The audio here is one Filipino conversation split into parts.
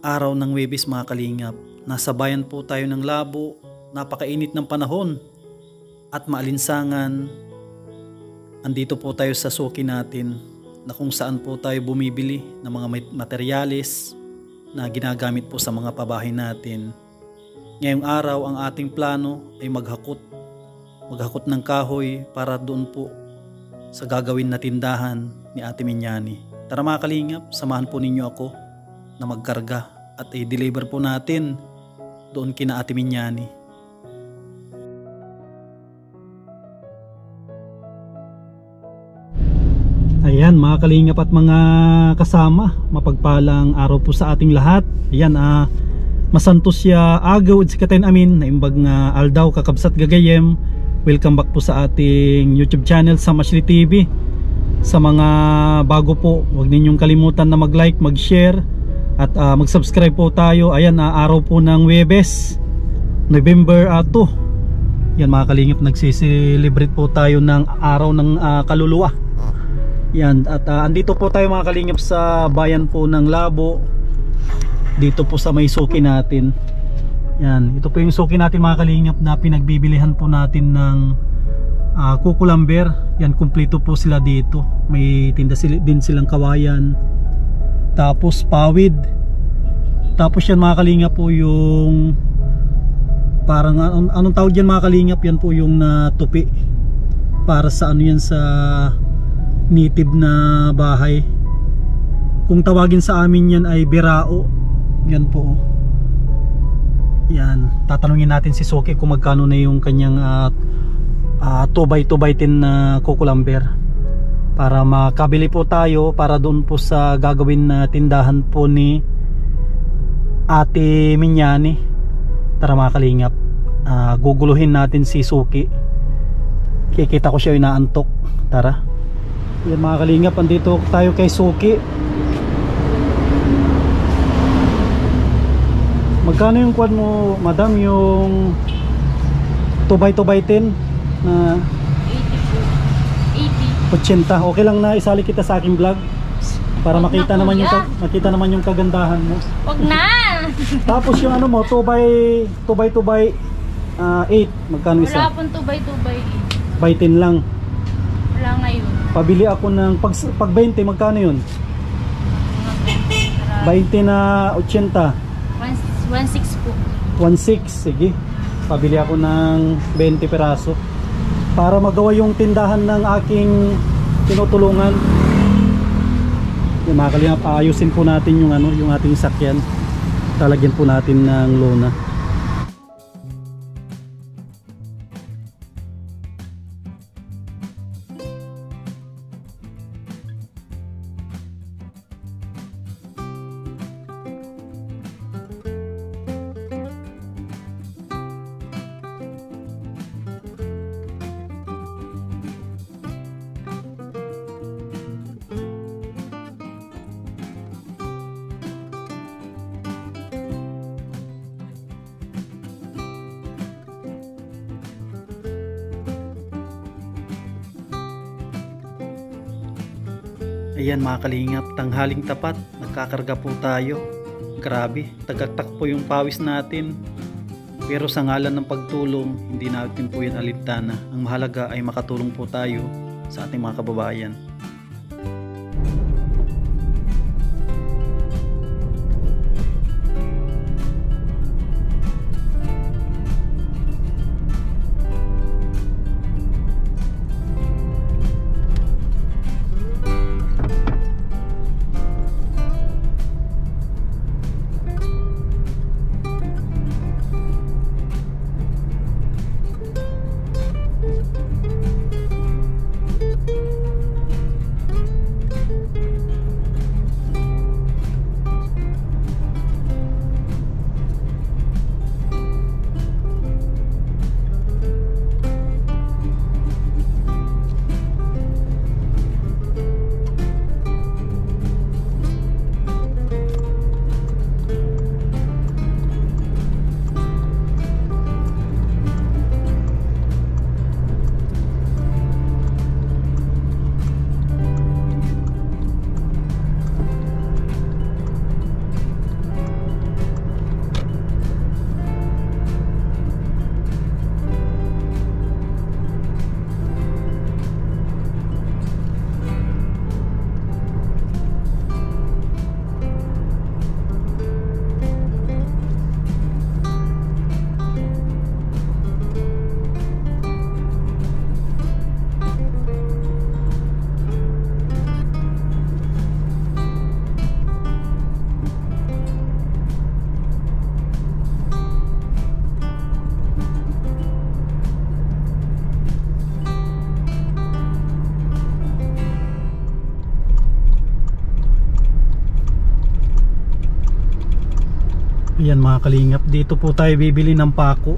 Araw ng Huwebes mga kalingap, nasa bayan po tayo ng Labo, napakainit ng panahon at maalinsangan. Andito po tayo sa suki natin na kung saan po tayo bumibili ng mga materyales na ginagamit po sa mga pabahay natin. Ngayong araw ang ating plano ay maghakot ng kahoy para doon po sa gagawin na tindahan ni Ate Minyani. Tara mga kalingap, samahan po ninyo ako na magkarga at i-deliver po natin doon kina Ate Minyani. Ayan mga kalingap at mga kasama, mapagpalang araw po sa ating lahat. Ayan, masantos siya agaw at sikatayin amin na imbag nga aldaw kakabsat gagayem. Welcome back po sa ating YouTube channel sa Mashli TV. Sa mga bago po, huwag ninyong kalimutan na mag-like, mag-share at mag-subscribe po tayo. Ayan, araw po ng Huwebes, November 2. Yan mga kalingap, nagsiselebrate po tayo ng araw ng kaluluwa. Yan, at andito po tayo mga kalingap sa bayan po ng Labo, dito po sa may suki natin. Yan, ito po yung suki natin mga kalingap na pinagbibilihan po natin ng kukulamber. Yan, kumpleto po sila dito. May tinda din silang kawayan, tapos pawid, tapos yan mga kalingap po yung parang anong tawag yan mga kalingap, yan po yung tupi para sa ano yan, sa native na bahay. Kung tawagin sa amin yan ay birao. Yan po. Yan, tatanungin natin si Suki kung magkano na yung kanyang 2x2x10 na kukulamber para makabili po tayo para doon po sa gagawin na tindahan po ni Ate Minyani. Tara mga kalingap, guguluhin natin si Suki. Kikita ko siya inaantok. Tara. Yan mga kalingap, andito tayo kay Suki. Magkano yung kwan mo, madam, yung 2x2x10 na 80 po. 80. Okay lang na isali kita sa aking vlog para makita naman yung kagandahan mo. Wag na. Tapos yung ano mo, 2x8, magkano isa? Wala pong 2x2x8. By 10 lang. Wala ngayon. Pabili ako ng pag 20, magkano yun? 20 na 80. 1.6 po. 1.6, sige. Pabili ako ng 20 peraso para magawa yung tindahan ng aking tinutulungan. Yung mga kalingap, ayusin po natin yung yung ating sakyan. Talagyan po natin ng lona. Ayan mga kalingap, tanghaling tapat, nagkakarga po tayo. Grabe, tagaktak po yung pawis natin. Pero sa ngalan ng pagtulong, hindi natin po yan alintana. Ang mahalaga ay makatulong po tayo sa ating mga kababayan. Yan mga kalingap, dito po tayo bibili ng pako.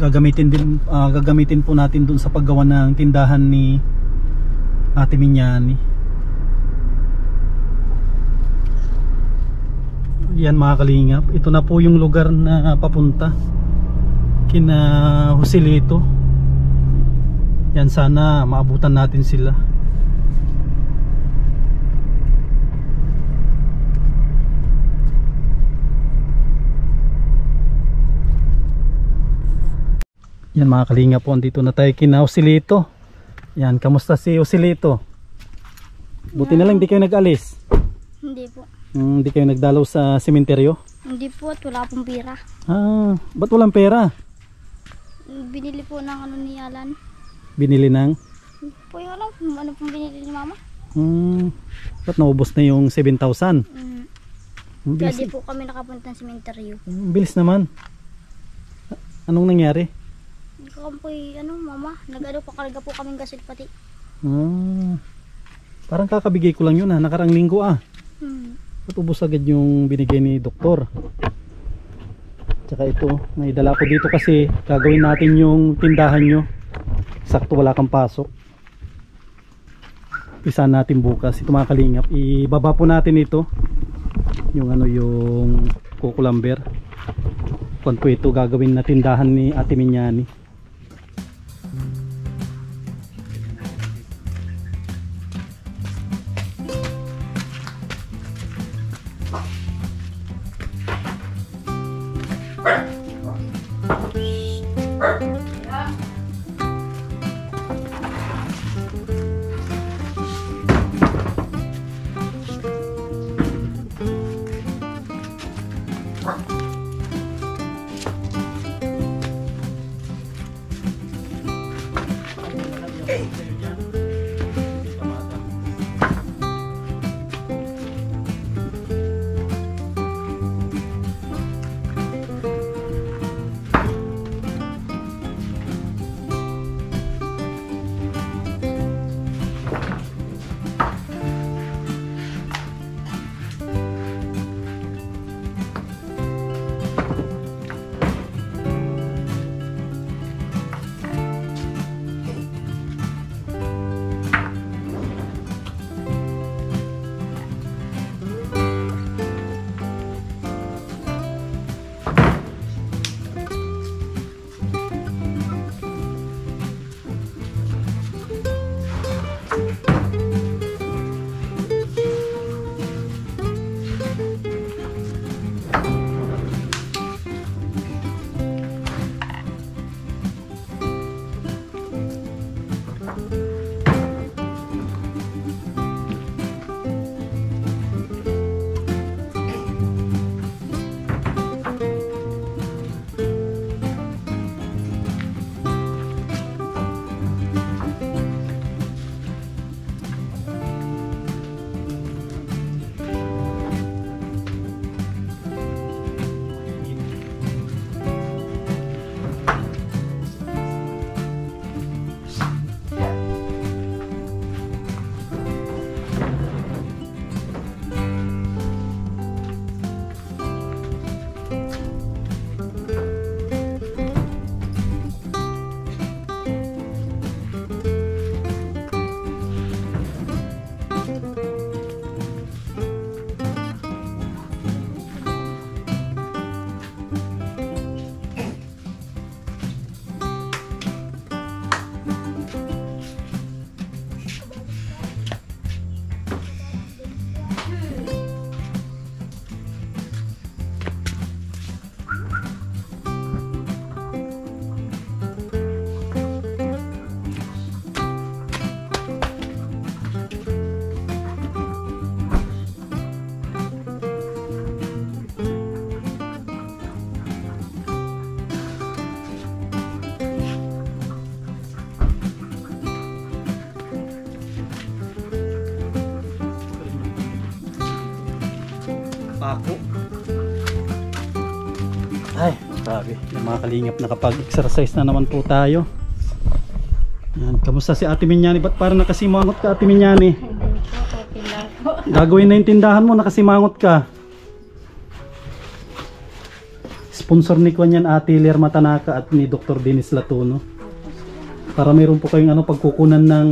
Gagamitin po natin dun sa paggawa ng tindahan ni Ate Minyani. Yan mga kalingap, ito na po yung lugar na papunta kina Joselito. Yan, sana maabutan natin sila. Yan mga kalingap po, andito na tayo kina Joselito. Yan, kamusta si Joselito? Buti na lang di kayo nag-alis. Hindi po. Hindi kayo nagdalaw sa sementeryo? Hindi po at wala pong pera. Ba't walang pera? Binili po ng ano ni Alan. Binili ng? Po yung ano pong binili ni Mama. Ba't naubos na yung 7,000? Kaya di po kami nakapunta ng sementeryo. Bilis naman. Anong nangyari? Kampoy, Mama, pakarga po kaming gasil pati. Parang kakabigay ko lang yun nakarang linggo Ba't ubos agad yung binigay ni doktor? Tsaka ito, may dala ko dito kasi gagawin natin yung tindahan nyo. Sakto wala kang pasok. Isa natin bukas. Ito mga kalingap, ibaba po natin ito. Yung yung kukulamber. Kung po ito gagawin na tindahan ni Ate Minyani. Pako. Ay, grabe. Yung mga kalingap, nakapag-exercise na naman po tayo. Yan, kamusta si Ate Minyani? Ba't parang nakasimangot ka, Ate Minyani? Hindi po, okay lang po. Gagawin na yung tindahan mo, nakasimangot ka. Sponsor ni Kwan yan, Ate Lerma Tanaka at ni Dr. Dennis Latuno. Para mayroon po kayong pagkukunan ng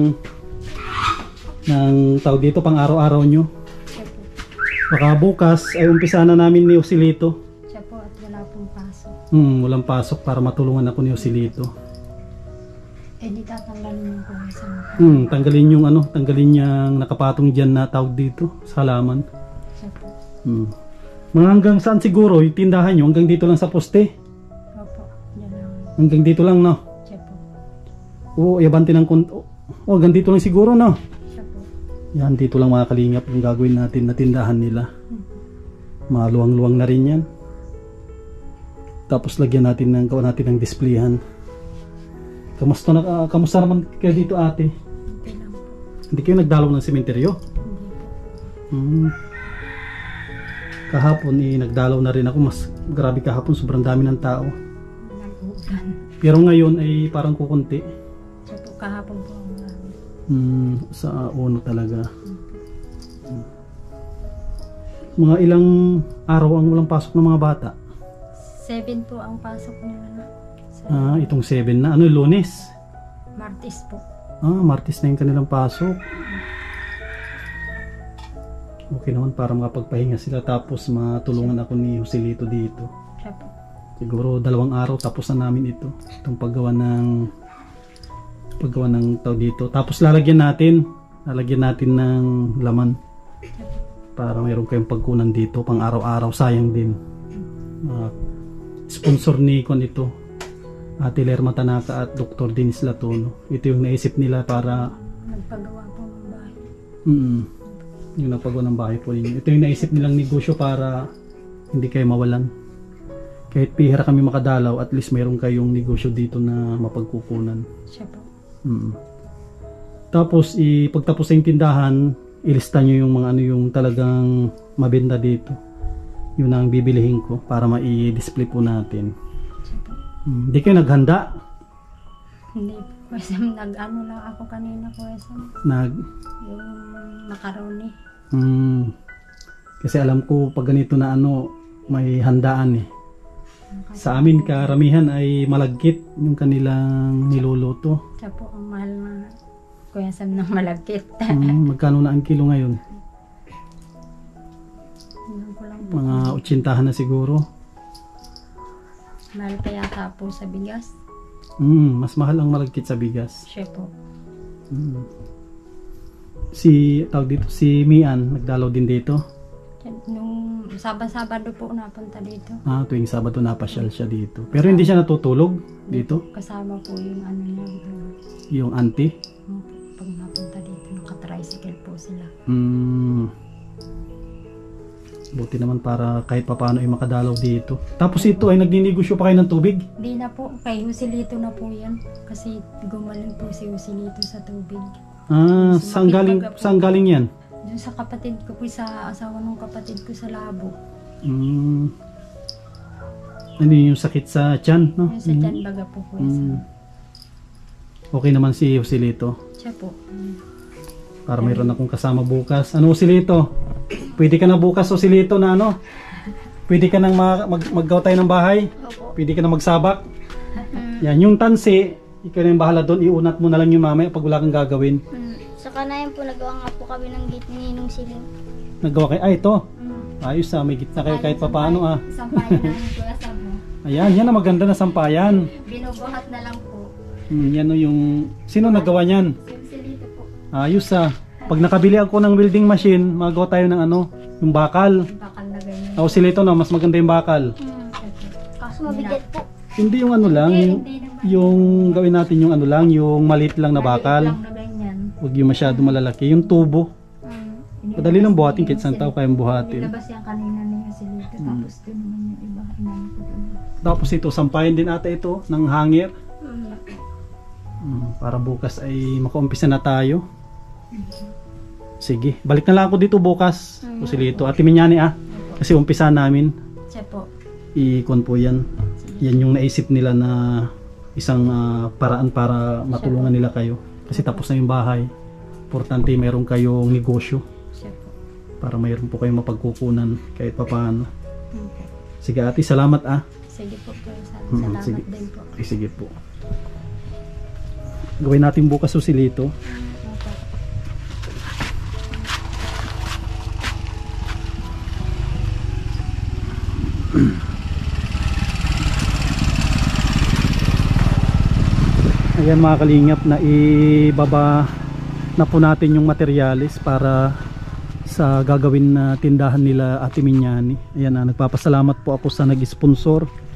tawag dito pang araw-araw nyo. Siya po. Baka bukas ay umpisa na namin ni Joselito. Siya po at wala pong pasok. Walang pasok para matulungan ako ni Joselito. Di tatanggalin yung kuwisan. Tanggalin yung tanggalin yung nakapatong diyan na tawag dito sa halaman. Siya po. Mga hanggang saan siguro yung tindahan nyo? Hanggang dito lang sa poste? Opo. Yan lang. Hanggang dito lang, no? Siya po. Oo, yabante ng hanggang dito lang siguro, no? Siya po. Yan, dito lang mga kalingap yung gagawin natin na tindahan nila. Maluwang-luwang na rin yan. Tapos lagyan natin gawa natin ng displayhan. Kamusta naman kayo dito, ate? Okay lang po. Hindi kayo nagdalaw ng sementeryo? Hindi po. Kahapon nagdalaw na rin ako. Mas grabe kahapon, sobrang dami ng tao. Nag-uulan. Pero ngayon ay parang kukunti. Siya po kahapon po ang Sa uno talaga. Mga ilang araw ang walang pasok ng mga bata? 7 po ang pasok nila na. Itong 7 na. Ano, Lunes? Martes po. Martes na yung kanilang pasok. Okay naman para makapagpahinga sila tapos matulungan ako ni Joselito dito. Siya po. Siguro 2 araw tapos na namin ito. Itong paggawa ng tao dito. Tapos lalagyan natin ng laman. Siya po. Para mayroon kayong pagkunan dito pang araw-araw. Sayang din. Sponsor ni Kon ito, Ate Lerma Tanaka at Dr. Dennis Latuno. Ito yung naisip nila para Nagpagawa po ng bahay. yung nagpagawa ng bahay po ninyo. Ito yung naisip nilang negosyo para hindi kayo mawalan. Kahit pihira kami makadalaw, at least mayroon kayong negosyo dito na mapagkukunan. Siya po. Tapos pagtapos sa yung tindahan, ilista nyo yung mga yung talagang mabenta dito. Yun ang bibilihin ko para mai-display po natin. Siya po. Hindi kayo naghanda? Hindi po. Kasi nag-ano lang ako kanina po. Yung macaroni. Kasi alam ko pag ganito na may handaan eh. Sa amin karamihan ay malagkit yung kanilang niluluto. Siya po ang mahal na Kuya Sam ng malagkit. Magkano na ang kilo ngayon? Mga 80 na siguro. Mahal pa yata po sa bigas. Mas mahal ang malagkit sa bigas. Siya po. Si Mian nagdalaw din dito. Nung Sabado po napunta dito. Tuwing Sabado napasyal siya dito. Pero hindi siya natutulog dito? Kasama po yung niya. Yung auntie? Pag napunta dito, naka-tricycle po sila. Buti naman para kahit papaano ay makadalaw dito. Tapos ito ay nagninegosyo pa kayo ng tubig? Hindi na po. Kay Joselito na po yan. Kasi gumaling po si Joselito sa tubig. Saan galing yan? Doon sa kapatid ko po, sa asawa ng kapatid ko sa Labo. Ano yung sakit sa tiyan, no? Yung sa tiyan baga po po. Okay naman si Joselito. Siya po. Para mayroon akong kasama bukas. Joselito? Pwede ka na bukas, Joselito, na pwede ka nang maggawa tayo ng bahay? Opo. Pwede ka na magsabak? Yan, yung tansi, ikaw na yung bahala doon, iunat mo na lang yung mamaya pag wala kang gagawin. Sa kanayan po, nagawa nga po kami ng gate ni Ninong Siling. Nagawa kayo, ito. Ayos may gitna kayo kahit papaano Sampayan namin po kasama. Ayan, yan ang maganda na sampayan. Binubuhat na lang po. Yan yung, sino nagawa niyan? Si Joselito po. Ayos Pag nakabili ako ng welding machine, magawa tayo ng yung bakal. Bakal na ganyan. Joselito mas maganda yung bakal. Kaso mabigat po. Hindi yung lang, yung gawin natin yung lang, yung maliit lang na bakal. Maliit lang na ganyan. Huwag yung masyado malalaki. Yung tubo. Madali lang buhatin, kahit saan tao kayang buhatin. Nilabas yan kanina ni Joselito. Tapos doon naman yung iba. Tapos ito, sampayan din ata ito ng hanger. Para bukas ay makaumpisa na tayo. Sige, balik na lang ako dito bukas. Joselito, Ate Minyani kasi umpisa namin. Siya po. Ikon po yan. Yan yung naisip nila na isang paraan para matulungan nila kayo. Kasi tapos na yung bahay. Importante meron kayong negosyo. Siya po. Para mayroon po kayong mapagkukunan kahit papaano. Sige ate, salamat Sige po Kuya Sam. Salamat sige. din po. Sige po. Gawin natin bukas susilito. Opo. Ayan mga kalingap, na ibaba na po natin yung materyales para sa gagawin na tindahan nila Ate Minyani. Ayan, nagpapasalamat po ako sa nag-sponsor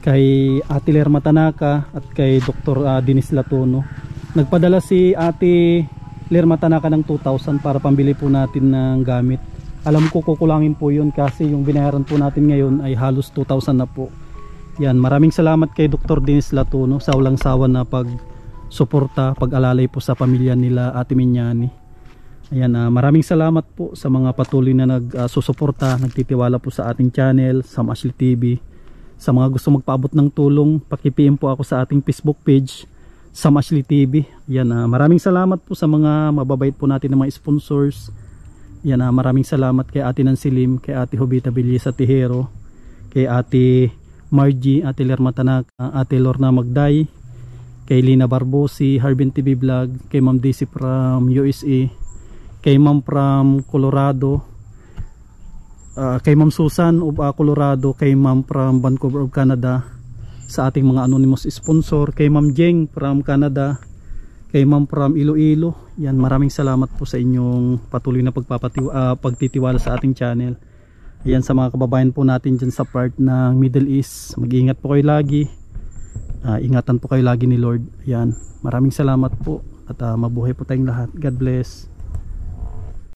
kay Ate Lerma Tanaka at kay Dr. Dennis Latono. Nagpadala si Ate Lerma Tanaka ng 2,000 para pambili po natin ng gamit. Alam ko kukulangin po yun kasi yung binayaran po natin ngayon ay halos 2,000 na po. Yan, maraming salamat kay Dr. Dennis Latono sa walang sawa na pag-suporta, pag-alalay po sa pamilya nila Ate Minyani. Ayan, maraming salamat po sa mga patuloy na nagsusuporta, nagtitiwala po sa ating channel, Sam Ashley TV. Sa mga gusto magpaabot ng tulong, paki-PM po ako sa ating Facebook page, Sam Ashley TV. Ayan, maraming salamat po sa mga mababait po natin ng mga sponsors. Ayan, maraming salamat kay Ate Nancy Lim, kay Ate Jovita Villesa Tijero, kay Ate Margie, Ate Lerma Tanaka, Ate Lorna Magday, kay Lina Barbosi, Harbin TV Vlog, kay Ma'am Daisy from USA, kay Ma'am from Colorado, kay Ma'am Susan of Colorado, kay Ma'am from Vancouver of Canada, sa ating mga anonymous sponsor, kay Ma'am Jeng from Canada, kay Ma'am from Iloilo. Yan, maraming salamat po sa inyong patuloy na pagtitiwala sa ating channel. Ayan, sa mga kababayan po natin dyan sa part ng Middle East, mag-iingat po kayo lagi. Ingatan po kayo lagi ni Lord. Ayan, maraming salamat po at mabuhay po tayong lahat. God bless.